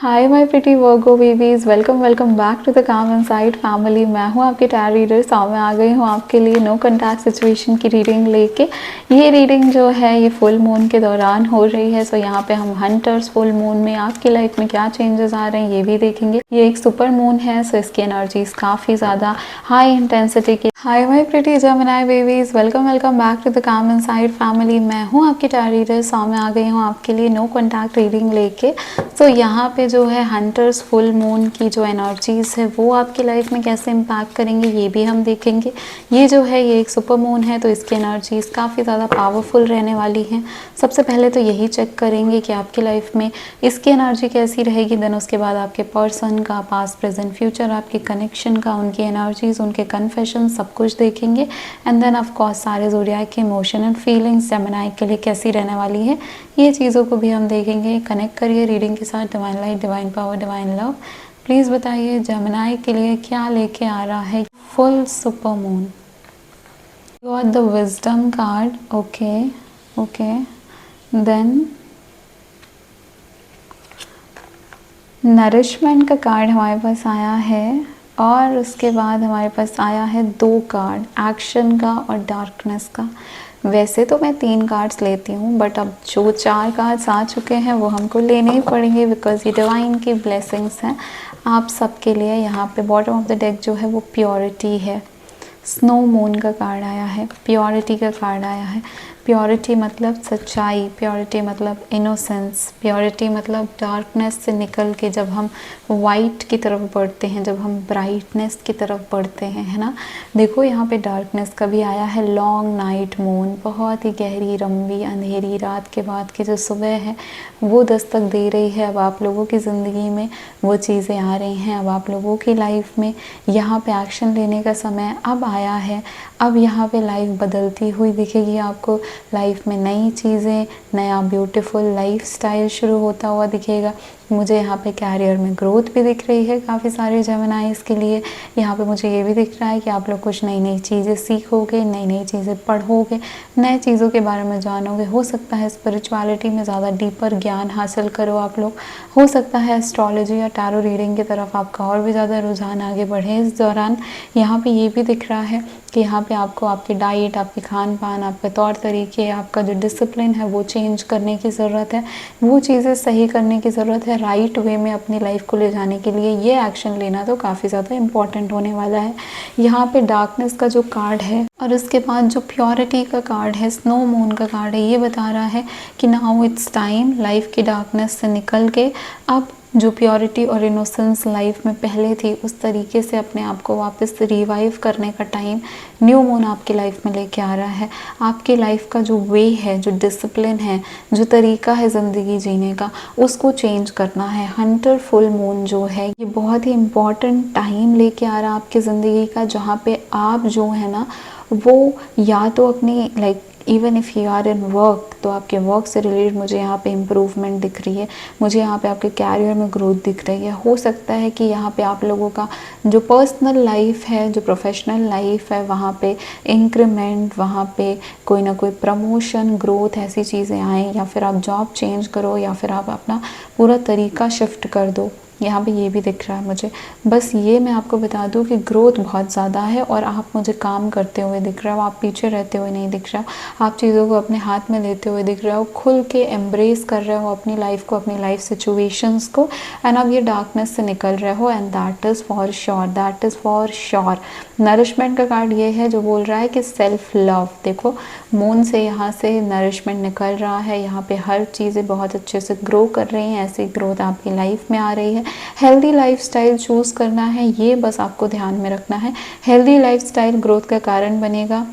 Hi my pretty Virgo babies, welcome welcome back to the calm inside family. मैं हूँ आपकी tarot reader सामने आ गई हूँ आपके लिए नो कॉन्टैक्ट सिचुएशन की रीडिंग लेके। ये रीडिंग जो है ये फुल मून के दौरान हो रही है। सो यहाँ पे हम हंटर्स फुल मून में आपकी लाइफ में क्या चेंजेस आ रहे हैं ये भी देखेंगे। ये एक सुपर मून है, सो इसकी एनर्जीज काफ़ी ज़्यादा हाई इंटेंसिटी की। Hi my pretty Gemini babies, welcome welcome back to the calm inside family. मैं हूँ आपकी टैरो रीडर सामने आ गई हूँ आपके लिए नो कॉन्टैक्ट रीडिंग लेके। सो यहाँ पे जो है हंटर्स फुल मून की जो एनर्जीज़ है वो आपकी लाइफ में कैसे इम्पैक्ट करेंगे ये भी हम देखेंगे। ये जो है ये एक सुपर मून है, तो इसकी एनर्जीज़ काफ़ी ज़्यादा पावरफुल रहने वाली हैं। सबसे पहले तो यही चेक करेंगे कि आपकी लाइफ में इसकी एनर्जी कैसी रहेगी। देन उसके बाद आपके पर्सन का पास्ट प्रेजेंट फ्यूचर, आपके कनेक्शन का, उनकी एनर्जीज़, उनके कन्फेशन सब कुछ देखेंगे। एंड देन ऑफ कोर्स सारे ज़ोडिएक के इमोशन एंड फीलिंग्स जेमिनी के लिए कैसी रहने वाली है ये चीज़ों को भी हम देखेंगे। कनेक्ट करिए रीडिंग के साथ। Divine light, divine power, divine love. Please बताइए जेमिनी के लिए क्या लेके आ रहा है full super moon. You got the wisdom card. Okay then nourishment का कार्ड हमारे पास आया है, और उसके बाद हमारे पास आया है 2 कार्ड एक्शन का और डार्कनेस का। वैसे तो मैं 3 कार्ड्स लेती हूँ, बट अब जो 4 कार्ड्स आ चुके हैं वो हमको लेने ही पड़ेंगे बिकॉज ये डिवाइन की ब्लेसिंग्स हैं आप सबके लिए। यहाँ पे बॉटम ऑफ द डेक जो है वो प्योरिटी है। स्नो मून का कार्ड आया है, प्योरिटी का कार्ड आया है। प्योरिटी मतलब सच्चाई, प्योरिटी मतलब इनोसेंस, प्योरिटी मतलब डार्कनेस से निकल के जब हम वाइट की तरफ बढ़ते हैं, जब हम ब्राइटनेस की तरफ बढ़ते हैं, है ना। देखो यहाँ पे डार्कनेस का भी आया है, लॉन्ग नाइट मून, बहुत ही गहरी लंबी अंधेरी रात के बाद की जो सुबह है वो दस्तक दे रही है। अब आप लोगों की ज़िंदगी में वो चीज़ें आ रही हैं। अब आप लोगों की लाइफ में यहाँ पे एक्शन लेने का समय अब आया है। अब यहाँ पे लाइफ बदलती हुई दिखेगी आपको। लाइफ में नई चीज़ें, नया ब्यूटीफुल लाइफ स्टाइल शुरू होता हुआ दिखेगा। मुझे यहाँ पे कैरियर में ग्रोथ भी दिख रही है काफ़ी सारे जेमिनीज़ के लिए। यहाँ पे मुझे ये भी दिख रहा है कि आप लोग कुछ नई नई चीज़ें सीखोगे, नई नई चीज़ें पढ़ोगे, नए चीज़ों के बारे में जानोगे। हो सकता है स्पिरिचुअलिटी में ज़्यादा डीपर ज्ञान हासिल करो आप लोग। हो सकता है एस्ट्रोलॉजी या टैरो रीडिंग की तरफ आपका और भी ज़्यादा रुझान आगे बढ़े इस दौरान। यहाँ पे ये भी दिख रहा है कि यहाँ पे आपको आपकी डाइट, आपके खान पान, आपके तौर तरीके, आपका जो डिसिप्लिन है वो चेंज करने की ज़रूरत है। वो चीज़ें सही करने की ज़रूरत है। राइट वे में अपनी लाइफ को ले जाने के लिए ये एक्शन लेना तो काफ़ी ज़्यादा इम्पॉर्टेंट होने वाला है। यहाँ पे डार्कनेस का जो कार्ड है और उसके बाद जो प्योरिटी का कार्ड है, स्नो मून का कार्ड है, ये बता रहा है कि नाउ इट्स टाइम लाइफ की डार्कनेस से निकल के अब जो प्योरिटी और इनोसेंस लाइफ में पहले थी उस तरीके से अपने आप को वापस रिवाइव करने का टाइम न्यू मून आपकी लाइफ में लेके आ रहा है। आपकी लाइफ का जो वे है, जो डिसिप्लिन है, जो तरीका है ज़िंदगी जीने का, उसको चेंज करना है। हंटर फुल मून जो है ये बहुत ही इम्पॉर्टेंट टाइम लेके आ रहा है आपकी ज़िंदगी का, जहाँ पे आप जो है ना वो या तो अपनी like even if you are in work, तो आपके वर्क से रिलेटेड मुझे यहाँ पे इम्प्रूवमेंट दिख रही है। मुझे यहाँ पे आपके कैरियर में ग्रोथ दिख रही है। हो सकता है कि यहाँ पे आप लोगों का जो पर्सनल लाइफ है, जो प्रोफेशनल लाइफ है, वहाँ पे इंक्रीमेंट, वहाँ पे कोई ना कोई प्रमोशन, ग्रोथ, ऐसी चीज़ें आएँ, या फिर आप जॉब चेंज करो, या फिर आप अपना पूरा तरीका शिफ्ट कर दो। यहाँ पे ये भी दिख रहा है मुझे। बस ये मैं आपको बता दूँ कि ग्रोथ बहुत ज़्यादा है और आप मुझे काम करते हुए दिख रहे हो। आप पीछे रहते हुए नहीं दिख रहे हो। आप चीज़ों को अपने हाथ में लेते हुए दिख रहे हो, खुल के एम्ब्रेस कर रहे हो अपनी लाइफ को, अपनी लाइफ सिचुएशंस को, एंड अब ये डार्कनेस से निकल रहे हो। And that is for sure, that is for sure. Nourishment का कार्ड ये है जो बोल रहा है कि सेल्फ लव। देखो मून से यहाँ से नरिशमेंट निकल रहा है। यहाँ पे हर चीज़ें बहुत अच्छे से ग्रो कर रही हैं। ऐसी ग्रोथ आपकी लाइफ में आ रही है। हेल्दी लाइफस्टाइल चूज़ करना है, ये बस आपको ध्यान में रखना है। हेल्दी लाइफस्टाइल ग्रोथ का कारण बनेगा,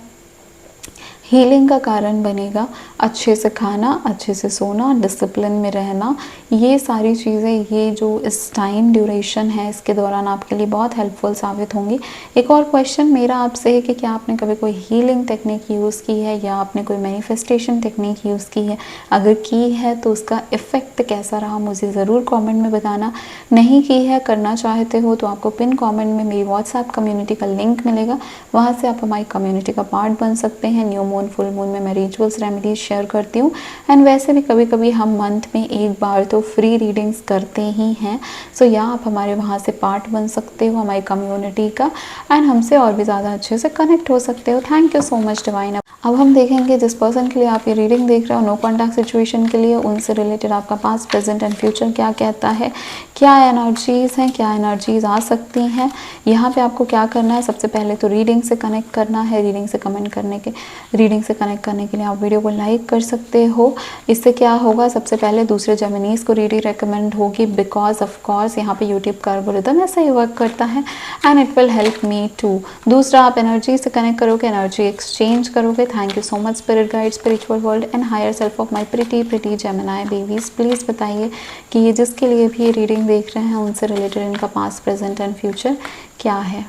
हीलिंग का कारण बनेगा। अच्छे से खाना, अच्छे से सोना, डिसिप्लिन में रहना, ये सारी चीज़ें ये जो इस टाइम ड्यूरेशन है इसके दौरान आपके लिए बहुत हेल्पफुल साबित होंगी। एक और क्वेश्चन मेरा आपसे है कि क्या आपने कभी कोई हीलिंग टेक्निक यूज़ की है या आपने कोई मैनिफेस्टेशन टेक्निक यूज़ की है? अगर की है तो उसका इफ़ेक्ट कैसा रहा मुझे ज़रूर कमेंट में बताना। नहीं की है, करना चाहते हो तो आपको पिन कमेंट में मेरी व्हाट्सएप कम्युनिटी का लिंक मिलेगा, वहाँ से आप हमारी कम्युनिटी का पार्ट बन सकते हैं। New moon moon, full moon में मैं रिचुअल्स रेमेडीज शेयर करती हूँ। एंड वैसे भी कभी कभी हम मंथ में एक बार तो फ्री रीडिंग्स करते ही हैं। सो या आप हमारे वहाँ से पार्ट बन सकते हो हमारी कम्युनिटी का, एंड हमसे और भी ज़्यादा अच्छे से कनेक्ट हो सकते हो। Thank you so much divine. अब हम देखेंगे जिस पर्सन के लिए आप ये रीडिंग देख रहे हो, नो कॉन्टैक्ट सिचुएशन के लिए, उनसे रिलेटेड आपका पास्ट, प्रेजेंट एंड फ्यूचर क्या कहता है, क्या एनर्जीज़ हैं, क्या एनर्जीज़ आ सकती हैं। यहाँ पे आपको क्या करना है, सबसे पहले तो रीडिंग से कनेक्ट करना है। रीडिंग से कनेक्ट करने के लिए आप वीडियो को लाइक कर सकते हो। इससे क्या होगा, सबसे पहले दूसरे जेमिनीज़ को रीडिंग रेकमेंड होगी, बिकॉज ऑफ कोर्स यहाँ पे यूट्यूब का एल्गोरिथम ऐसा ही वर्क करता है, and it will help me to. दूसरा, आप एनर्जी से कनेक्ट करोगे, एनर्जी एक्सचेंज करोगे। Thank you so much spirit guide, spiritual world and higher self of my pretty Gemini babies. Please बताइए कि ये जिसके लिए भी ये रीडिंग देख रहे हैं उनसे रिलेटेड इनका पास्ट, प्रेजेंट एंड फ्यूचर क्या है।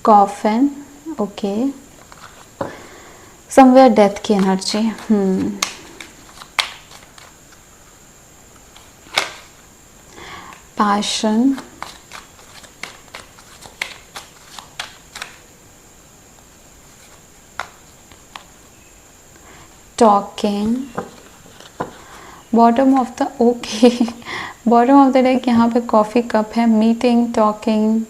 कॉफिन, ओके, समवेयर डेथ की energy, passion, talking, bottom of the, okay, bottom of the deck यहाँ पे कॉफ़ी कप है, meeting, talking,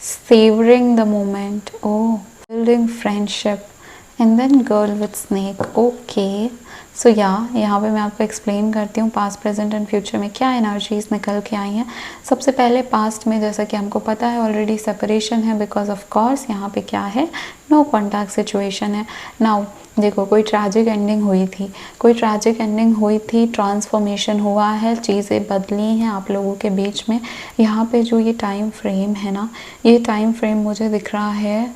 savouring the moment, oh, building friendship, and then girl with snake, okay. So यहाँ पे मैं आपको explain करती हूँ पास्ट, प्रेजेंट एंड फ्यूचर में क्या एनर्जीज निकल के आई हैं। सबसे पहले पास्ट में, जैसा कि हमको पता है ऑलरेडी, सेपरेशन है, बिकॉज ऑफ कोर्स यहाँ पे क्या है, नो कॉन्टैक्ट सिचुएशन है। नाउ देखो, कोई ट्रैजिक एंडिंग हुई थी, ट्रांसफॉर्मेशन हुआ है, चीज़ें बदली हैं आप लोगों के बीच में। यहाँ पे जो ये टाइम फ्रेम है ना, ये टाइम फ्रेम मुझे दिख रहा है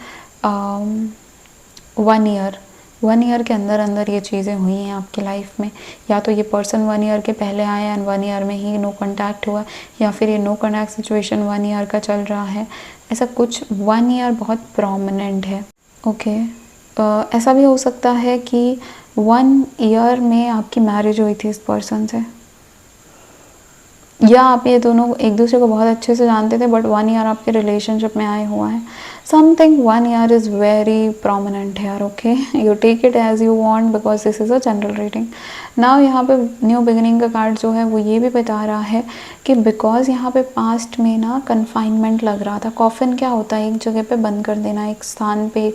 1 ईयर के अंदर ये चीज़ें हुई हैं आपकी लाइफ में। या तो ये पर्सन 1 ईयर के पहले आया एंड 1 ईयर में ही नो कॉन्टैक्ट हुआ, या फिर ये नो कॉन्टैक्ट सिचुएशन 1 ईयर का चल रहा है। ऐसा कुछ 1 ईयर बहुत प्रोमिनेंट है, ओके। ऐसा भी हो सकता है कि 1 ईयर में आपकी मैरिज हुई थी इस पर्सन से, या आप ये दोनों एक दूसरे को बहुत अच्छे से जानते थे, बट 1 ईयर आपके रिलेशनशिप में आए हुआ है। Something 1 year is very prominent here, okay. You take it as you want, because this is a general reading. Now यहाँ पे न्यू बिगिनिंग का कार्ड जो है वो ये भी बता रहा है कि बिकॉज यहाँ पे पास्ट में ना कन्फाइनमेंट लग रहा था। कॉफिन क्या होता है, एक जगह पे बंद कर देना, एक स्थान पे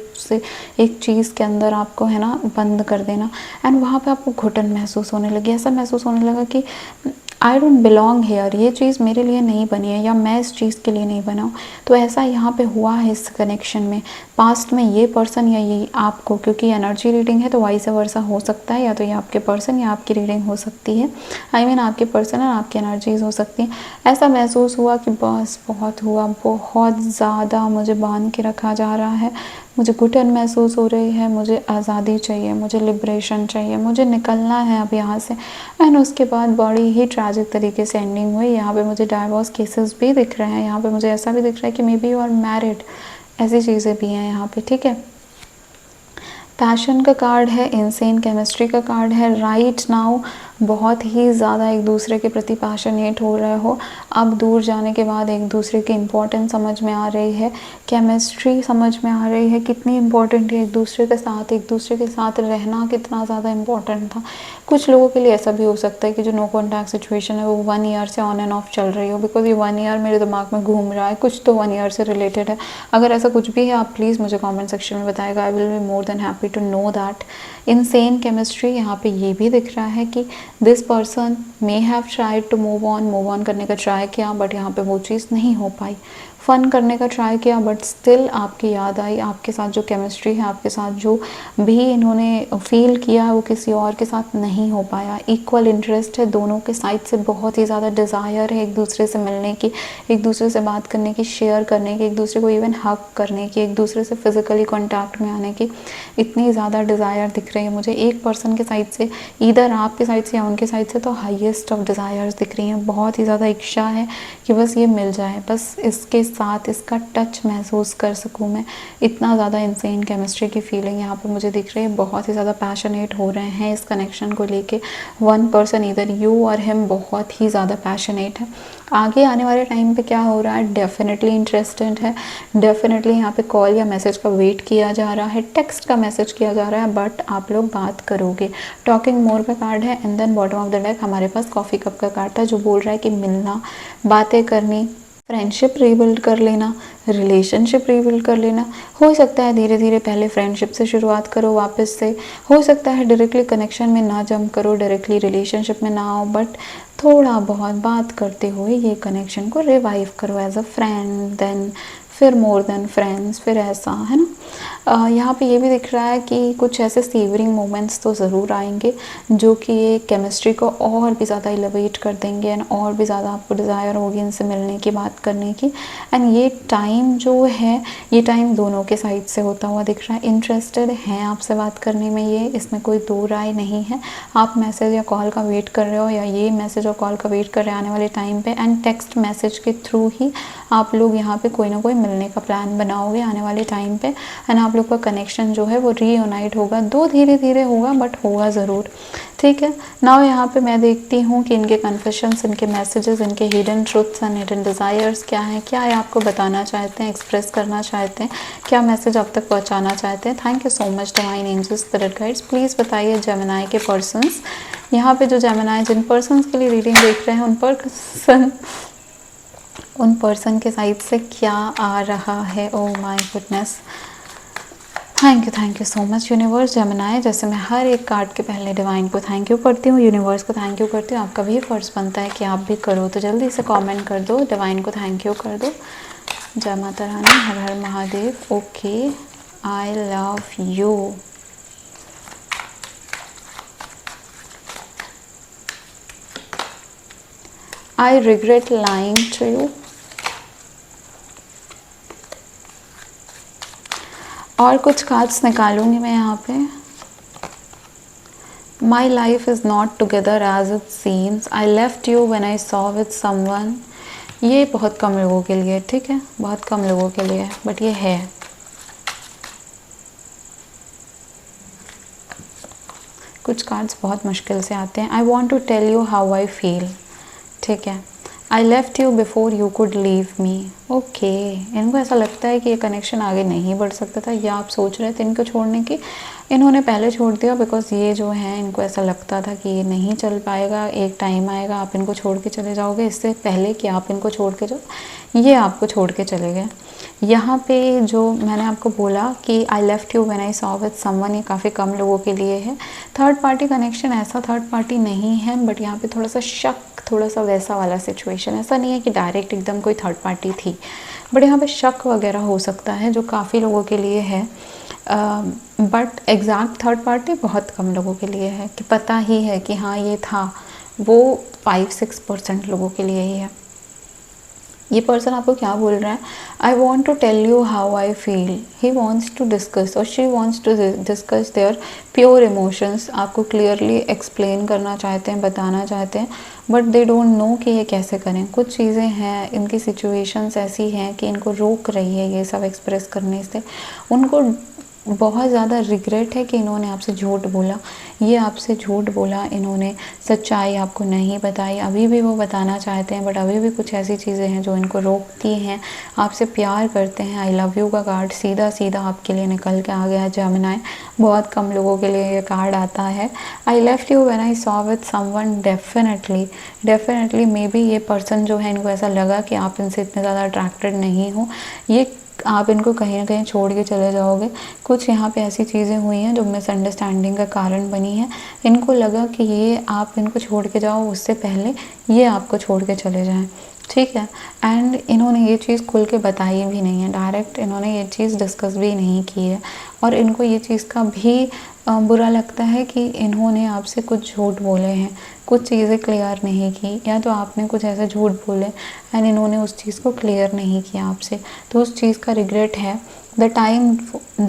एक चीज़ के अंदर आपको है ना बंद कर देना, एंड वहाँ पे आपको घुटन महसूस होने लगी। ऐसा महसूस होने लगा कि आई डोंट बिलोंग हेयर, ये चीज़ मेरे लिए नहीं बनी है, या मैं इस चीज़ के लिए नहीं बना हूँ। तो ऐसा यहाँ पे हुआ है इस कनेक्शन में। पास्ट में ये पर्सन या ये आपको, क्योंकि एनर्जी रीडिंग है तो वाइस वर्सा हो सकता है, या तो ये आपके पर्सन या आपकी रीडिंग हो सकती है। आई मीन आपके पर्सन और आपकी एनर्जीज हो सकती हैं। ऐसा महसूस हुआ कि बस बहुत हुआ, बहुत ज़्यादा मुझे बांध के रखा जा रहा है, मुझे घुटन महसूस हो रही है, मुझे आज़ादी चाहिए, मुझे लिबरेशन चाहिए, मुझे निकलना है अब यहाँ से। एंड उसके बाद बड़ी ही ट्रैजिक तरीके से एंडिंग हुई। यहाँ पे मुझे डाइवोर्स केसेस भी दिख रहे हैं, यहाँ पे मुझे ऐसा भी दिख रहा है कि maybe you are married, ऐसी चीज़ें भी हैं यहाँ पे, ठीक है। पैशन का कार्ड है, इनसेन केमिस्ट्री का कार्ड है। राइट नाउ बहुत ही ज़्यादा एक दूसरे के प्रति पैशनेट हो रहे हो। अब दूर जाने के बाद एक दूसरे की इम्पोर्टेंस समझ में आ रही है, केमिस्ट्री समझ में आ रही है, कितनी इम्पोर्टेंट है एक दूसरे के साथ रहना कितना ज़्यादा इम्पोर्टेंट था। कुछ लोगों के लिए ऐसा भी हो सकता है कि जो नो कॉन्टैक्ट सिचुएशन है वो 1 ईयर से ऑन एंड ऑफ चल रही हो, बिकॉज ये 1 ईयर मेरे दिमाग में घूम रहा है, कुछ तो 1 ईयर से रिलेटेड है। अगर ऐसा कुछ भी है आप प्लीज़ मुझे कॉमेंट सेक्शन में बताएगा, I will be more than happy to know that. Insane chemistry, यहाँ पे ये भी दिख रहा है कि this person may have tried to move on करने का ट्राई किया, बट यहाँ पे वो चीज़ नहीं हो पाई। फ़न करने का ट्राई किया, बट स्टिल आपकी याद आई, आपके साथ जो केमिस्ट्री है, आपके साथ जो भी इन्होंने फील किया वो किसी और के साथ नहीं हो पाया। इक्वल इंटरेस्ट है दोनों के साइड से, बहुत ही ज़्यादा डिज़ायर है एक दूसरे से मिलने की, एक दूसरे से बात करने की, शेयर करने की, एक दूसरे को इवन हक करने की, एक दूसरे से फिज़िकली कॉन्टैक्ट में आने की इतनी ज़्यादा डिज़ायर दिख रही है मुझे। एक पर्सन के साइड से, इधर आपके साइड से या उनके साइड से, तो हाईएस्ट ऑफ डिज़ायर्स दिख रही हैं। बहुत ही ज़्यादा इच्छा है कि बस ये मिल जाए, बस इसके साथ इसका टच महसूस कर सकूं मैं। इतना ज़्यादा इंसेन केमिस्ट्री की फीलिंग यहाँ पे मुझे दिख रही है। बहुत ही ज़्यादा पैशनेट हो रहे हैं इस कनेक्शन को लेके। 1 पर्सन, इधर यू और हिम, बहुत ही ज़्यादा पैशनेट है। आगे आने वाले टाइम पे क्या हो रहा है, डेफिनेटली इंटरेस्टेड है, डेफिनेटली यहाँ पे कॉल या मैसेज का वेट किया जा रहा है, टेक्स्ट का मैसेज किया जा रहा है, बट आप लोग बात करोगे। टॉकिंग मोर का कार्ड है and then bottom of the deck हमारे पास कॉफ़ी कप का कार्ड था जो बोल रहा है कि मिलना, बातें करनी, फ्रेंडशिप रीबिल्ड कर लेना, रिलेशनशिप रीबिल्ड कर लेना। हो सकता है धीरे धीरे पहले फ्रेंडशिप से शुरुआत करो वापस से, हो सकता है डायरेक्टली कनेक्शन में ना जंप करो, डायरेक्टली रिलेशनशिप में ना आओ, बट थोड़ा बहुत बात करते हुए ये कनेक्शन को रिवाइव करो एज अ फ्रेंड, देन फिर मोर देन फ्रेंड्स, फिर ऐसा है ना। यहाँ पे ये भी दिख रहा है कि कुछ ऐसे सीवरिंग मोमेंट्स तो ज़रूर आएंगे जो कि ये केमिस्ट्री को और भी ज़्यादा एलिवेट कर देंगे एंड और भी ज़्यादा आपको डिज़ायर होगी इनसे मिलने की, बात करने की। एंड ये टाइम जो है, ये टाइम दोनों के साइड से होता हुआ दिख रहा है। इंटरेस्टेड हैं आपसे बात करने में, ये इसमें कोई दो राय नहीं है। आप मैसेज या कॉल का वेट कर रहे हो या ये मैसेज और कॉल का वेट कर रहे हैं आने वाले टाइम पे, एंड टेक्स्ट मैसेज के थ्रू ही आप लोग यहाँ पे कोई ना कोई मिलने का प्लान बनाओगे आने वाले टाइम पे, एंड आप लोग का कनेक्शन जो है वो रीयूनाइट होगा, दो धीरे धीरे होगा बट होगा ज़रूर। ठीक है, नाउ यहाँ पे मैं देखती हूँ कि इनके कन्फेशंस, इनके मैसेजेस, इनके hidden truths and hidden desires क्या हैं, क्या है आपको बताना चाहते हैं, एक्सप्रेस करना चाहते हैं, क्या मैसेज आप तक पहुँचाना चाहते हैं। Thank you so much divine angels, spirit guides. Please बताइए जेमिनी के पर्सन्स, यहाँ पे जो जेमिनी जिन पर्सन्स के लिए रीडिंग देख रहे हैं उन पर्सन के साइड से क्या आ रहा है। Oh my goodness, thank you so much universe. Gemini, जैसे मैं हर एक कार्ड के पहले डिवाइन को थैंक यू करती हूँ, यूनिवर्स को थैंक यू करती हूँ, आपका भी फ़र्ज़ बनता है कि आप भी करो, तो जल्दी से कमेंट कर दो, डिवाइन को थैंक यू कर दो। जय माता रानी, हर हर Mahadev. Okay, I love you. I regret lying to you. और कुछ कार्ड्स निकालूंगी मैं यहाँ पे। My life is not together as it seems, I left you when I saw with someone. ये बहुत कम लोगों के लिए, ठीक है, बहुत कम लोगों के लिए, बट ये है। कुछ कार्ड्स बहुत मुश्किल से आते हैं। I want to tell you how I feel, ठीक है। I left you before you could leave me. Okay, इनको ऐसा लगता है कि ये कनेक्शन आगे नहीं बढ़ सकता था, या आप सोच रहे थे इनको छोड़ने की, इन्होंने पहले छोड़ दिया बिकॉज ये जो है इनको ऐसा लगता था कि ये नहीं चल पाएगा, एक टाइम आएगा आप इनको छोड़ के चले जाओगे, इससे पहले कि आप इनको छोड़ के जाओ ये आपको छोड़ के चले गए। यहाँ पे जो मैंने आपको बोला कि आई left you when I saw with someone, ये काफ़ी कम लोगों के लिए है। थर्ड पार्टी कनेक्शन, ऐसा थर्ड पार्टी नहीं है, बट यहाँ पे थोड़ा सा शक, थोड़ा सा वैसा वाला सिचुएशन, ऐसा नहीं है कि डायरेक्ट एकदम कोई थर्ड पार्टी थी, बट यहाँ पे शक वगैरह हो सकता है जो काफ़ी लोगों के लिए है, बट एग्जैक्ट थर्ड पार्टी बहुत कम लोगों के लिए है, कि पता ही है कि हाँ ये था, वो 5-6% लोगों के लिए ही है। ये पर्सन आपको क्या बोल रहा है, I want to tell you how I feel, he wants to discuss और she wants to discuss their pure emotions, आपको क्लियरली एक्सप्लेन करना चाहते हैं, बताना चाहते हैं, बट दे डोंट नो कि ये कैसे करें। कुछ चीज़ें हैं, इनकी सिचुएशंस ऐसी हैं कि इनको रोक रही है ये सब एक्सप्रेस करने से। उनको बहुत ज़्यादा रिग्रेट है कि इन्होंने आपसे झूठ बोला, ये आपसे झूठ बोला, इन्होंने सच्चाई आपको नहीं बताई, अभी भी वो बताना चाहते हैं, बट अभी भी कुछ ऐसी चीज़ें हैं जो इनको रोकती हैं। आपसे प्यार करते हैं। आई लव यू का कार्ड सीधा सीधा आपके लिए निकल के आ गया जेमिनी, बहुत कम लोगों के लिए ये कार्ड आता है। I left you when I saw with someone, definitely may be ये पर्सन जो है, इनको ऐसा लगा कि आप इनसे इतने ज़्यादा अट्रैक्टेड नहीं हो, ये आप इनको कहीं ना कहीं छोड़ के चले जाओगे। कुछ यहाँ पे ऐसी चीज़ें हुई हैं जो मिसअंडरस्टैंडिंग का कारण बनी है। इनको लगा कि ये आप इनको छोड़ के जाओ उससे पहले ये आपको छोड़ के चले जाएं, ठीक है। एंड इन्होंने ये चीज़ खुल के बताई भी नहीं है, डायरेक्ट इन्होंने ये चीज़ डिस्कस भी नहीं की है, और इनको ये चीज़ का भी बुरा लगता है कि इन्होंने आपसे कुछ झूठ बोले हैं, कुछ चीज़ें क्लियर नहीं की, या तो आपने कुछ ऐसे झूठ बोले एंड इन्होंने उस चीज़ को क्लियर नहीं किया आपसे, तो उस चीज़ का रिग्रेट है। The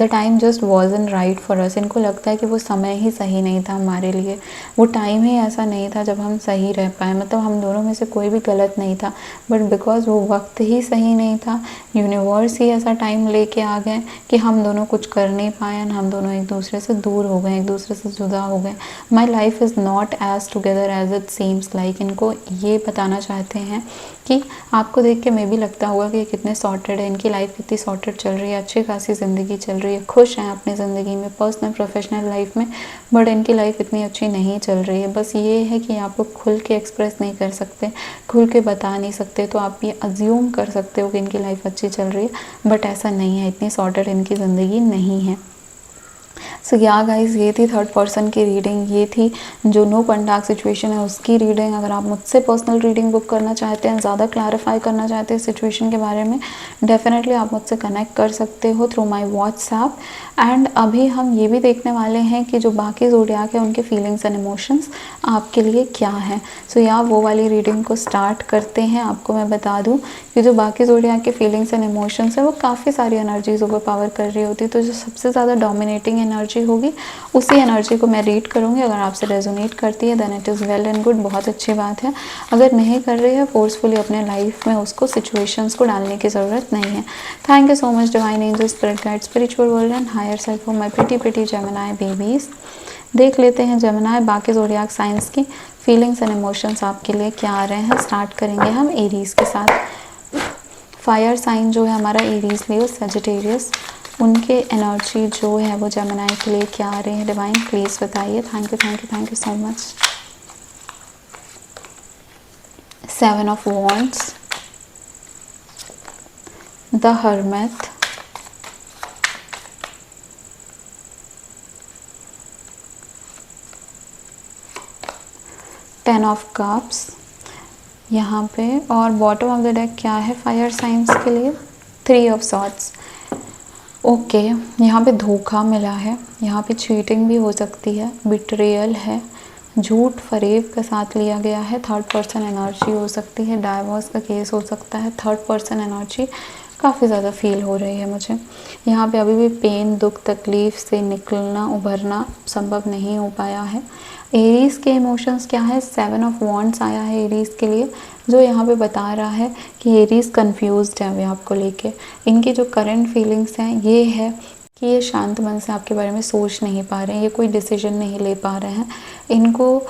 time just wasn't right for us, इनको लगता है कि वो समय ही सही नहीं था हमारे लिए, वो टाइम ही ऐसा नहीं था जब हम सही रह पाए, मतलब हम दोनों में से कोई भी गलत नहीं था, बट बिकॉज वो वक्त ही सही नहीं था, यूनिवर्स ही ऐसा टाइम लेके आ गए कि हम दोनों कुछ कर नहीं पाए, हम दोनों एक दूसरे से दूर हो गए, एक दूसरे से जुदा हो गए। My life is not as together as it seems like, इनको ये बताना चाहते हैं कि आपको देख के मैं भी लगता होगा कि ये कितने सॉर्टेड है, इनकी लाइफ कितनी सॉर्टेड चल रही है, अच्छी खासी ज़िंदगी चल रही है, खुश हैं अपनी ज़िंदगी में, पर्सनल प्रोफेशनल लाइफ में, बट इनकी लाइफ इतनी अच्छी नहीं चल रही है। बस ये है कि आपको खुल के एक्सप्रेस नहीं कर सकते, खुल के बता नहीं सकते, तो आप ये अज्यूम कर सकते हो कि इनकी लाइफ अच्छी चल रही है, बट ऐसा नहीं है, इतनी सॉर्टेड इनकी ज़िंदगी नहीं है। सो या गाइस, ये थी थर्ड पर्सन की रीडिंग, ये थी जो नो कॉन्टैक्ट सिचुएशन है उसकी रीडिंग। अगर आप मुझसे पर्सनल रीडिंग बुक करना चाहते हैं, ज़्यादा क्लैरिफाई करना चाहते हैं सिचुएशन के बारे में, डेफिनेटली आप मुझसे कनेक्ट कर सकते हो थ्रू माय व्हाट्सएप। एंड अभी हम ये भी देखने वाले हैं कि जो बाकी ज़ोडियाक है उनके फीलिंग्स एंड इमोशंस आपके लिए क्या है। सो या वो वाली रीडिंग को स्टार्ट करते हैं। आपको मैं बता दूँ कि जो बाकी ज़ोडियाक के फीलिंग्स एंड इमोशंस है वो काफ़ी सारी एनर्जीज ओवर पावर कर रही होती है, तो जो सबसे ज़्यादा डोमिनेटिंग एनर्जी होगी उसी एनर्जी को मैं रीड करूँगी। अगर आपसे रेजोनेट करती है then it is well and good, बहुत अच्छी बात है। अगर नहीं कर रही है, फोर्सफुली अपने लाइफ में उसको सिचुएशंस को डालने की ज़रूरत नहीं है। Thank you so much divine angel, spirit guide, spiritual world and higher self for my pretty Gemini babies. देख लेते हैं जेमिनी बाकी ज़ोडियाक साइंस की फीलिंग्स एंड इमोशंस आपके लिए क्या आ रहे हैं। स्टार्ट करेंगे हम एरीज के साथ। फायर साइन जो है हमारा एरीज, लियो, सजिटेरियस, उनके एनर्जी जो है वो जेमिनी के लिए क्या आ रहे हैं डिवाइन, प्लीज़ बताइए। Thank you so much. 7 of wands, the hermit, ten of cups यहाँ पे, और बॉटम ऑफ द डेक क्या है फायर साइंस के लिए, 3 ऑफ सॉर्ड्स। ओके, यहाँ पे धोखा मिला है, यहाँ पे चीटिंग भी हो सकती है, बिट्रेयल है, झूठ फरेब का साथ लिया गया है, थर्ड पर्सन एनर्जी हो सकती है, डाइवोर्स का केस हो सकता है, थर्ड पर्सन एनर्जी काफ़ी ज़्यादा फील हो रही है मुझे। यहाँ पे अभी भी पेन, दुख, तकलीफ़ से निकलना, उभरना संभव नहीं हो पाया है। एरीज़ के इमोशंस क्या है, 7 ऑफ वॉन्ड्स आया है एरीज़ के लिए, जो यहाँ पे बता रहा है कि एरीज़ कंफ्यूज्ड है अभी आपको लेके। इनकी जो करंट फीलिंग्स हैं ये है कि ये शांत मन से आपके बारे में सोच नहीं पा रहे हैं, ये कोई डिसीजन नहीं ले पा रहे हैं। इनको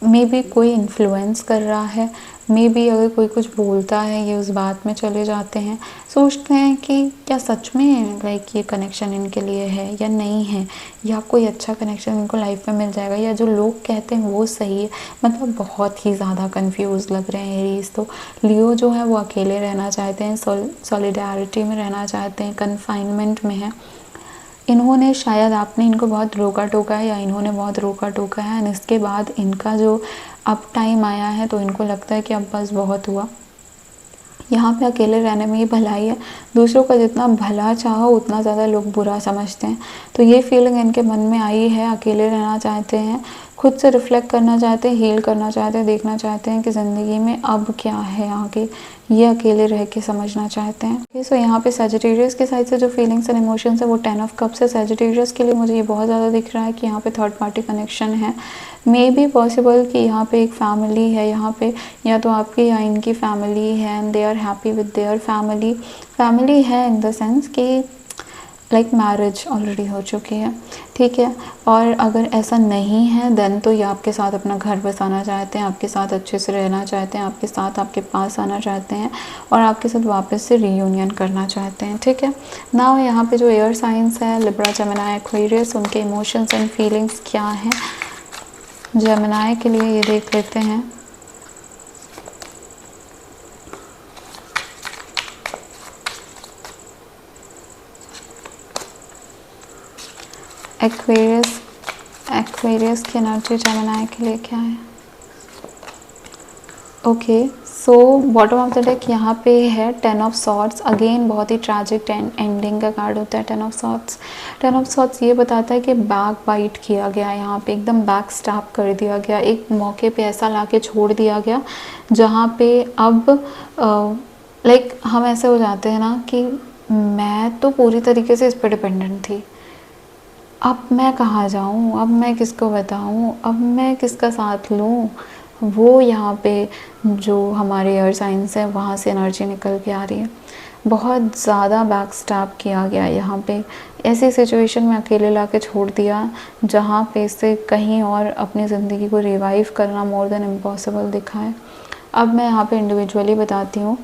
मे बी कोई इन्फ्लुएंस कर रहा है, मे बी अगर कोई कुछ बोलता है ये उस बात में चले जाते हैं, सोचते हैं कि क्या सच में लाइक ये कनेक्शन इनके लिए है या नहीं है, या कोई अच्छा कनेक्शन इनको लाइफ में मिल जाएगा, या जो लोग कहते हैं वो सही है। मतलब बहुत ही ज़्यादा कंफ्यूज लग रहे हैं एरीज। तो लियो जो है वो अकेले रहना चाहते हैं, सॉलिडारिटी में रहना चाहते हैं, कन्फाइनमेंट में है। इन्होंने शायद आपने इनको बहुत रोका टोका है या इन्होंने बहुत रोका टोका है, एंड इसके बाद इनका जो अब टाइम आया है तो इनको लगता है कि अब बस बहुत हुआ। यहाँ पे अकेले रहने में ही भलाई है, दूसरों का जितना भला चाहो उतना ज़्यादा लोग बुरा समझते हैं। तो ये फीलिंग इनके मन में आई है, अकेले रहना चाहते हैं, खुद से रिफ्लेक्ट करना चाहते हैं, हील करना चाहते हैं, देखना चाहते हैं कि ज़िंदगी में अब क्या है आगे, ये अकेले रह के समझना चाहते हैं। सो यहाँ पे सजिटेरियस के साइड से जो फीलिंग्स एंड इमोशंस है वो 10 ऑफ कप्स है। सजिटेरियस के लिए मुझे ये बहुत ज़्यादा दिख रहा है कि यहाँ पे थर्ड पार्टी कनेक्शन है। मे बी पॉसिबल कि यहाँ पे एक फैमिली है, यहाँ पे या तो आपकी या इनकी फैमिली है and they are happy with their family. Family है इन द सेंस कि लाइक मैरिज ऑलरेडी हो चुकी है, ठीक है। और अगर ऐसा नहीं है देन तो ये आपके साथ अपना घर बसाना चाहते हैं, आपके साथ अच्छे से रहना चाहते हैं, आपके साथ आपके पास आना चाहते हैं और आपके साथ वापस से रीयूनियन करना चाहते हैं, ठीक है ना। यहाँ पे जो एयर साइंस है लिब्रा, जेमिनी, एक्वेरियस, उनके इमोशंस एंड फीलिंग्स क्या हैं जेमिनी के लिए ये देख लेते हैं। एक्वेरियस की एनर्जी जेमिनी के लिए क्या है। Okay, so bottom of the deck यहाँ पे है 10 ऑफ सॉर्ड्स। अगेन बहुत ही ट्रैजिक एंडिंग का कार्ड होता है 10 ऑफ सॉर्ड्स। 10 ऑफ सॉर्ड्स ये बताता है कि बैक बाइट किया गया, यहाँ पे एकदम बैक स्टैप कर दिया गया, एक मौके पे ऐसा लाके छोड़ दिया गया जहाँ पे अब लाइक हम ऐसे हो जाते हैं ना कि मैं तो पूरी तरीके से इस पर डिपेंडेंट थी, अब मैं कहाँ जाऊँ, अब मैं किसको बताऊँ, अब मैं किसका साथ लूँ। वो यहाँ पे जो हमारे एयर साइंस है वहाँ से एनर्जी निकल के आ रही है। बहुत ज़्यादा बैक स्टैप किया गया यहाँ पे, ऐसी सिचुएशन में अकेले ला के छोड़ दिया जहाँ पे से कहीं और अपनी ज़िंदगी को रिवाइव करना मोर देन इम्पॉसिबल दिखा है। अब मैं यहाँ पे इंडिविजुअली बताती हूँ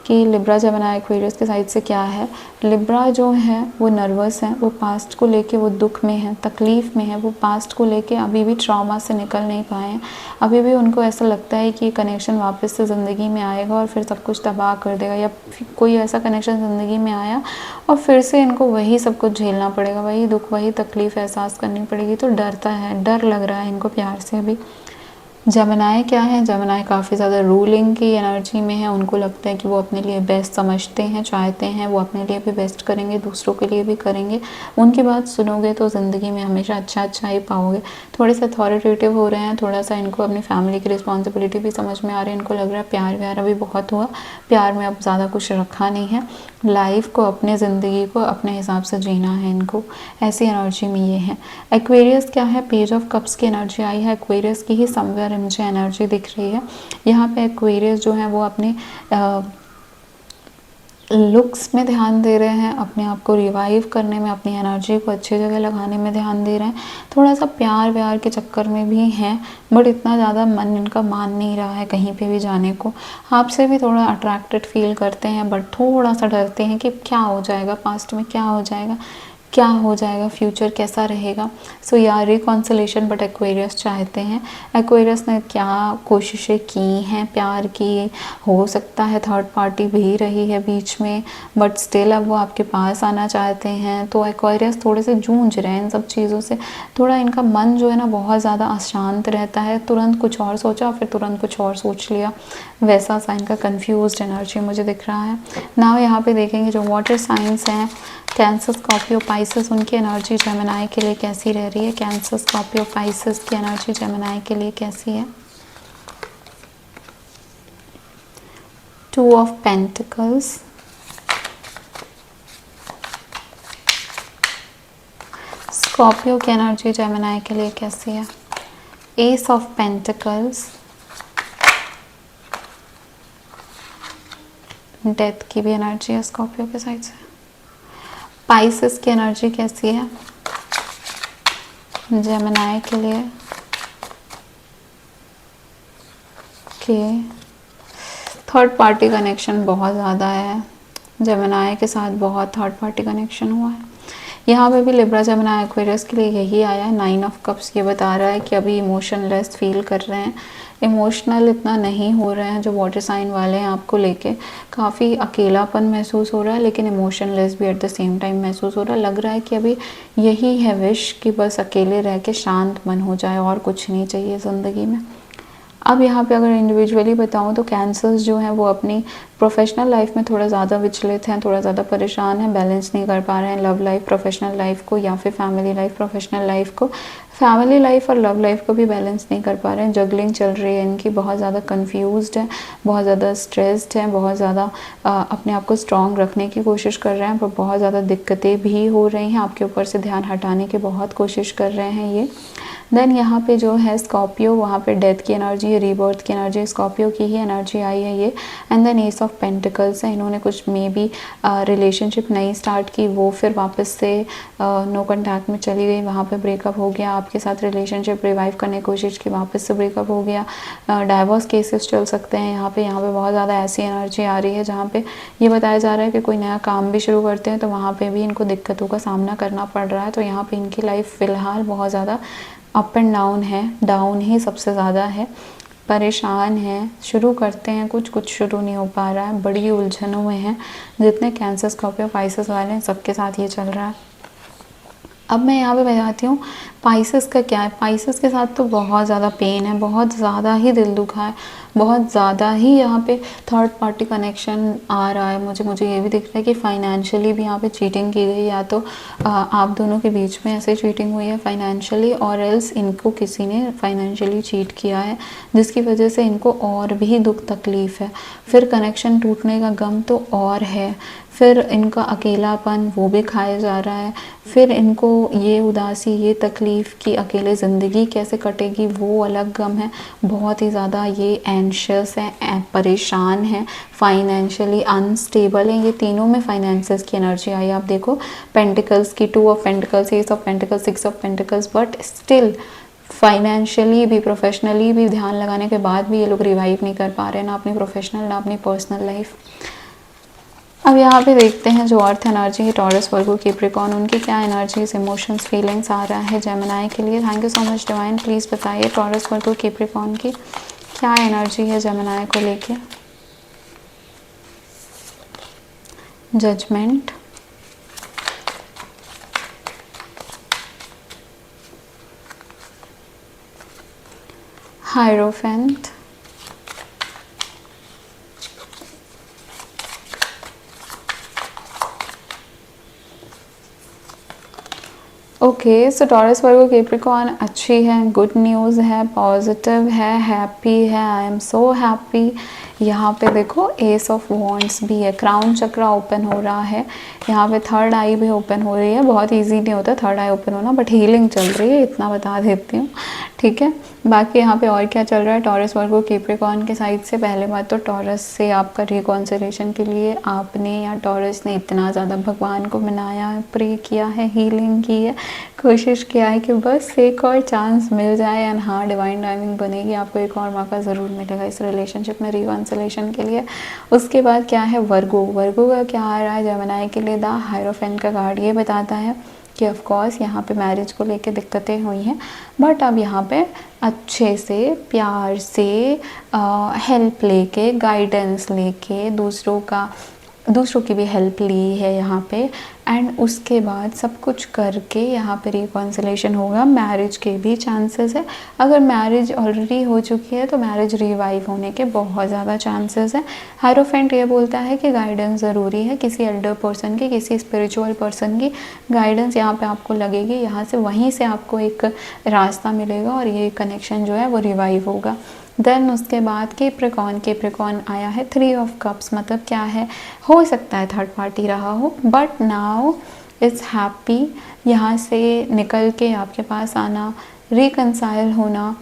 कि लिब्रा जेमिनी एक्वेरियस के साइड से क्या है। लिब्रा जो है वो नर्वस है, वो पास्ट को लेके वो दुख में है, तकलीफ़ में है, वो पास्ट को लेके अभी भी ट्रॉमा से निकल नहीं पाए हैं। अभी भी उनको ऐसा लगता है कि कनेक्शन वापस से ज़िंदगी में आएगा और फिर सब कुछ तबाह कर देगा, या कोई ऐसा कनेक्शन ज़िंदगी में आया और फिर से इनको वही सब कुछ झेलना पड़ेगा, वही दुख वही तकलीफ़ एहसास करनी पड़ेगी। तो डरता है, डर लग रहा है इनको प्यार से भी। जेमिनी क्या है, जेमिनी काफ़ी ज़्यादा रूलिंग की एनर्जी में है। उनको लगता है कि वो अपने लिए बेस्ट समझते हैं, चाहते हैं, वो अपने लिए भी बेस्ट करेंगे, दूसरों के लिए भी करेंगे। उनकी बात सुनोगे तो ज़िंदगी में हमेशा अच्छा ही पाओगे। थोड़े से अथॉरिटेटिव हो रहे हैं, थोड़ा सा इनको अपनी फैमिली की रिस्पॉन्सिबिलिटी भी समझ में आ रही है। इनको लग रहा है प्यार व्यार अभी बहुत हुआ, प्यार में अब ज़्यादा कुछ रखा नहीं है, लाइफ को, अपने ज़िंदगी को अपने हिसाब से जीना है इनको। ऐसी एनर्जी में ये है। एक्वेरियस क्या है, पेज ऑफ कप्स की एनर्जी आई है। एक्वेरियस की ही समवेयर मुझे एनर्जी दिख रही है। यहाँ पे एक्वेरियस जो है वो अपने लुक्स में ध्यान दे रहे हैं, अपने आप को रिवाइव करने में, अपनी एनर्जी को अच्छी जगह लगाने में ध्यान दे रहे हैं। थोड़ा सा प्यार व्यार के चक्कर में भी हैं, बट इतना ज़्यादा मन इनका मान नहीं रहा है कहीं पे भी जाने को। आपसे भी थोड़ा अट्रैक्टेड फील करते हैं, बट थोड़ा सा डरते हैं कि क्या हो जाएगा, पास्ट में क्या हो जाएगा, क्या हो जाएगा, फ्यूचर कैसा रहेगा। सो यार रिकॉन्सिलेशन बट एक्वेरियस चाहते हैं। एक्वेरियस ने क्या कोशिशें की हैं प्यार की, हो सकता है थर्ड पार्टी भी रही है बीच में, बट स्टिल अब वो आपके पास आना चाहते हैं। तो एक्वेरियस थोड़े से जूझ रहे हैं इन सब चीज़ों से। थोड़ा इनका मन जो है ना बहुत ज़्यादा अशांत रहता है, तुरंत कुछ और सोचा फिर तुरंत कुछ और सोच लिया, वैसा सा इनका कन्फ्यूज्ड एनर्जी मुझे दिख रहा है। नाउ यहाँ पे देखेंगे जो वाटर साइंस हैं, कैंसर, स्कॉर्पियो, पाइसेस, उनकी एनर्जी जेमिनी के लिए कैसी रह रही है। कैंसर, स्कॉर्पियो, पाइसेस की एनर्जी जेमिनी के लिए कैसी है। 2 ऑफ पेंटिकल्स, स्कॉर्पियो की एनर्जी जेमिनी के लिए कैसी है। एस ऑफ पेंटिकल्स, डेथ की भी एनर्जी है स्कॉर्पियो के साइड से। पाइसेस की एनर्जी कैसी है जेमिनी के लिए। थर्ड पार्टी कनेक्शन बहुत ज़्यादा है जेमिनी के साथ, बहुत थर्ड पार्टी कनेक्शन हुआ है। यहाँ पे भी लिब्रा जेमिनी एक्वेरियस के लिए यही आया है। 9 ऑफ कप्स ये बता रहा है कि अभी इमोशनलेस फील कर रहे हैं, इमोशनल इतना नहीं हो रहे हैं जो वाटर साइन वाले हैं। आपको लेके काफ़ी अकेलापन महसूस हो रहा है, लेकिन इमोशनलेस भी एट द सेम टाइम महसूस हो रहा है। लग रहा है कि अभी यही है विश कि बस अकेले रह के शांत मन हो जाए और कुछ नहीं चाहिए ज़िंदगी में। अब यहाँ पे अगर इंडिविजुअली बताऊँ तो कैंसर्स जो हैं वो अपनी प्रोफेशनल लाइफ में थोड़ा ज़्यादा विचलित हैं, थोड़ा ज़्यादा परेशान हैं, बैलेंस नहीं कर पा रहे हैं लव लाइफ प्रोफेशनल लाइफ को, या फिर फैमिली लाइफ प्रोफेशनल लाइफ को। फैमिली लाइफ और लव लाइफ को भी बैलेंस नहीं कर पा रहे हैं, जगलिंग चल रही है इनकी, बहुत ज़्यादा कन्फ्यूज्ड है, बहुत ज़्यादा स्ट्रेस्ड हैं, बहुत ज़्यादा अपने आप को स्ट्रॉन्ग रखने की कोशिश कर रहे हैं, पर बहुत ज़्यादा दिक्कतें भी हो रही हैं, आपके ऊपर से ध्यान हटाने की बहुत कोशिश कर रहे हैं ये। देन यहाँ पे जो है स्कॉर्पियो, वहाँ पे डेथ की एनर्जी, रीबर्थ की एनर्जी, स्कॉर्पियो की ही एनर्जी आई है ये। And then ace of pentacles है, इन्होंने कुछ मे बी रिलेशनशिप नई स्टार्ट की, वो फिर वापस से नो कॉन्टैक्ट में चली गई, वहाँ पे ब्रेकअप हो गया, आपके साथ रिलेशनशिप रिवाइव करने की कोशिश की, वापस से ब्रेकअप हो गया। डाइवोर्स केसेस चल सकते हैं यहाँ पे बहुत ज़्यादा ऐसी एनर्जी आ रही है जहाँ पे ये बताया जा रहा है कि कोई नया काम भी शुरू करते हैं तो वहाँ पे भी इनको दिक्कतों का सामना करना पड़ रहा है। तो यहाँ पे इनकी लाइफ फ़िलहाल बहुत ज़्यादा अप एंड डाउन है, डाउन ही सबसे ज़्यादा है, परेशान है, शुरू करते हैं कुछ शुरू नहीं हो पा रहा है, बड़ी उलझनों में है। जितने कैंसर, स्कॉर्पियो, पाइसेस वाले हैं सबके साथ ये चल रहा है। अब मैं यहाँ पे बताती हूँ पाइसेस का क्या है। पाइसेस के साथ तो बहुत ज़्यादा पेन है, बहुत ज़्यादा ही दिल दुखा है, बहुत ज़्यादा ही यहाँ पे थर्ड पार्टी कनेक्शन आ रहा है। मुझे ये भी दिख रहा है कि फाइनेंशियली भी यहाँ पे चीटिंग की गई, या तो आप दोनों के बीच में ऐसे चीटिंग हुई है फाइनेंशियली, और एल्स इनको किसी ने फाइनेंशियली चीट किया है, जिसकी वजह से इनको और भी दुख तकलीफ़ है। फिर कनेक्शन टूटने का गम तो और है, फिर इनका अकेलापन वो भी खाया जा रहा है, फिर इनको ये उदासी, ये तकलीफ़ कि अकेले ज़िंदगी कैसे कटेगी वो अलग गम है। बहुत ही ज़्यादा ये एंशियस है, परेशान है, फाइनेंशियली अनस्टेबल है। ये तीनों में फाइनेंसेस की एनर्जी आई, आप देखो पेंटिकल्स की, 2 of pentacles, 8 of pentacles, 6 of pentacles, but still financially भी, प्रोफेशनली भी ध्यान लगाने के बाद भी ये लोग रिवाइव नहीं कर पा रहे, ना अपनी प्रोफेशनल ना अपनी पर्सनल लाइफ। अब यहाँ पे देखते हैं जो अर्थ एनर्जी है टॉरस, वर्गो, कैप्रिकॉर्न, उनकी क्या एनर्जीज, इमोशंस, फीलिंग्स आ रहा है जेमिनी के लिए। Thank you so much divine. Please बताइए टॉरस, वर्गो, कैप्रिकॉर्न की क्या एनर्जी है जेमिनी को लेके। Judgement, hierophant, okay. So Taurus, Virgo, Capricorn अच्छी है, गुड न्यूज़ है, पॉजिटिव है, हैप्पी है, आई एम सो हैप्पी। यहाँ पे देखो एस ऑफ वॉन्ड्स भी है, क्राउन चक्रा ओपन हो रहा है, यहाँ पे थर्ड आई भी ओपन हो रही है। बहुत इजी नहीं होता थर्ड आई ओपन होना, बट हीलिंग चल रही है, इतना बता देती हूँ, ठीक है। बाकी यहाँ पे और क्या चल रहा है टॉरस, वर्गो, कैप्रिकॉर्न के साइड से। पहले बात तो टॉरस से आपका रिकॉन्सिलेशन के लिए आपने या टॉरस ने इतना ज़्यादा भगवान को मनाया, प्रे किया है, हीलिंग की है, कोशिश किया है कि बस एक और चांस मिल जाए। एंड हाँ, डिवाइन टाइमिंग बनेगी, आपको एक और मौका ज़रूर मिलेगा इस रिलेशनशिप में रिकॉन्सिलेशन के लिए। उसके बाद क्या है वर्गो, वर्गो का क्या आ रहा है जेमिनी के लिए। द हायरोफेंट का कार्ड ये बताता है कि ऑफ कोर्स यहाँ पे मैरिज को लेके दिक्कतें हुई हैं, बट अब यहाँ पे अच्छे से प्यार से हेल्प लेके, गाइडेंस लेके, दूसरों की भी हेल्प ली है यहाँ पे। एंड उसके बाद सब कुछ करके यहाँ पे रिकॉन्सिलेशन होगा। मैरिज के भी चांसेस है, अगर मैरिज ऑलरेडी हो चुकी है तो मैरिज रिवाइव होने के बहुत ज़्यादा चांसेस है। हायरोफेंट ये बोलता है कि गाइडेंस ज़रूरी है, किसी एल्डर पर्सन की, किसी स्पिरिचुअल पर्सन की गाइडेंस यहाँ पे आपको लगेगी, यहाँ से वहीं से आपको एक रास्ता मिलेगा और ये कनेक्शन जो है वो रिवाइव होगा। देन उसके बाद कैप्रिकॉर्न आया है 3 ऑफ कप्स, मतलब क्या है, हो सकता है थर्ड पार्टी रहा हो, बट नाउ इट्स हैप्पी, यहाँ से निकल के आपके पास आना, रिकंसाइल होना।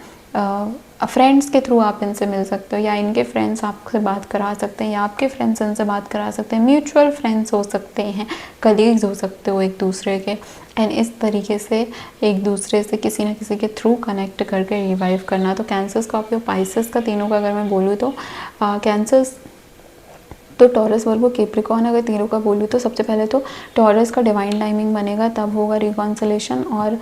फ्रेंड्स के थ्रू आप इनसे मिल सकते हो, या इनके फ्रेंड्स आपसे बात करा सकते हैं, या आपके फ्रेंड्स इनसे बात करा सकते हैं, म्यूचुअल फ्रेंड्स हो सकते हैं, कलीग्स हो सकते हो एक दूसरे के। एंड इस तरीके से एक दूसरे से किसी न किसी के थ्रू कनेक्ट करके रिवाइव करना। तो कैंसर, स्कॉर्पियो, पाइसेस का तीनों का अगर मैं बोलूँ तो कैंसर्स तो टॉरस, वर्गो, कैप्रिकॉर्न अगर तीनों का बोलूँ तो सबसे पहले तो टॉरस का डिवाइन टाइमिंग बनेगा, तब होगा रिकॉन्सिलेशन। और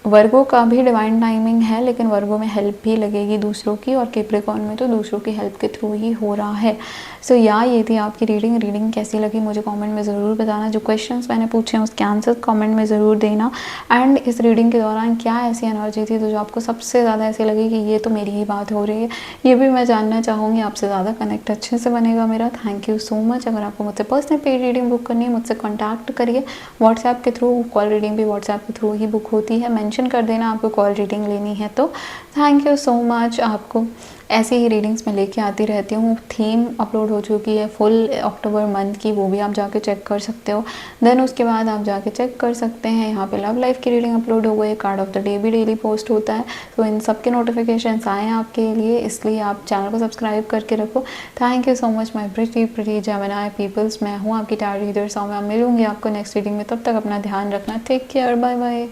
वर्गो का भी डिवाइन टाइमिंग है, लेकिन वर्गो में हेल्प भी लगेगी दूसरों की, और कैप्रिकॉर्न में तो दूसरों की हेल्प के थ्रू ही हो रहा है। सो ये थी आपकी रीडिंग कैसी लगी मुझे कमेंट में ज़रूर बताना। जो क्वेश्चंस मैंने पूछे हैं उसके आंसर कमेंट में ज़रूर देना। एंड इस रीडिंग के दौरान क्या ऐसी एनर्जी थी तो जो आपको सबसे ज़्यादा ऐसी लगी कि ये तो मेरी ही बात हो रही है, ये भी मैं जानना चाहूँगी, आपसे ज़्यादा कनेक्ट अच्छे से बनेगा मेरा। Thank you so much. अगर आपको मुझसे पर्सनल पेड रीडिंग बुक करनी है मुझसे कॉन्टैक्ट करिए व्हाट्सएप के थ्रू, कॉल रीडिंग भी व्हाट्सएप के थ्रू ही बुक होती है, मेंशन कर देना आपको कॉल रीडिंग लेनी है तो। Thank you so much. आपको ऐसी ही रीडिंग्स मैं लेके आती रहती हूँ। थीम अपलोड हो चुकी है फुल अक्टूबर मंथ की, वो भी आप जाके चेक कर सकते हो। देन उसके बाद आप जाके चेक कर सकते हैं यहाँ पे लव लाइफ की रीडिंग अपलोड हो गई, कार्ड ऑफ द डे भी डेली पोस्ट होता है, तो इन सब के नोटिफिकेशंस आए हैं आपके लिए, इसलिए आप चैनल को सब्सक्राइब करके रखो। Thank you so much my pretty Gemini peoples. मैं हूँ आपकी टैरो रीडर सौम्या, मिलूंगी आपको नेक्स्ट रीडिंग में, तब तक अपना ध्यान रखना। Take care, bye bye.